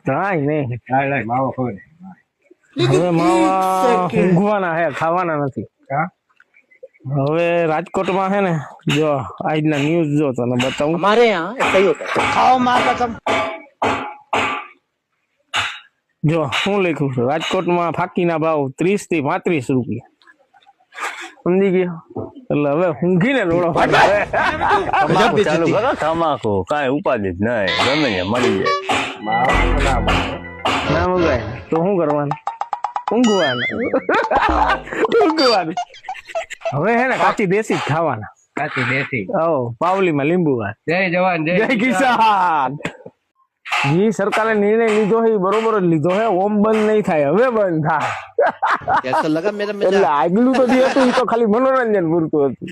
કાંઈ નહીં. લાય માવો ખબર હવે માવા ઊંઘવાના હે, ખાવાના નથી. હવે રાજકોટમાં છે ને, જો આજના ન્યૂઝ જો તને બતાવું. हमारे यहाँ ऐसा ही होता है। खाओ माँ कसम। જો શું લખ્યું છે, રાજકોટમાં ફાકીના ભાવ 30 થી 35 રૂપિયા. સમજી ગયો? એટલે હવે ઊંઘીને રોડો તમાકુ ચાલુ કરો, તમાકુ કાંઈ ઉપાધિ જ નહીં, ગમે ને મળી જાય. ના મગાય તો શું કરવાનું? ઊંઘવાનું. ઊંઘવાનું. હવે હે ને કાચી દેશી જ ખાવાના. કાચી દેશી. પાવલીમાં લીંબુ વાત. જય જવાન જય કિસાન. જે સરકારે નિર્ણય લીધો છે એ બરોબર જ લીધો છે. ઓમ બંધ નહીં થાય, હવે બંધ થાય. कैसा लगा मेरा એટલે આગલું તો જે હતું એ તો ખાલી મનોરંજન પૂરતું હતું.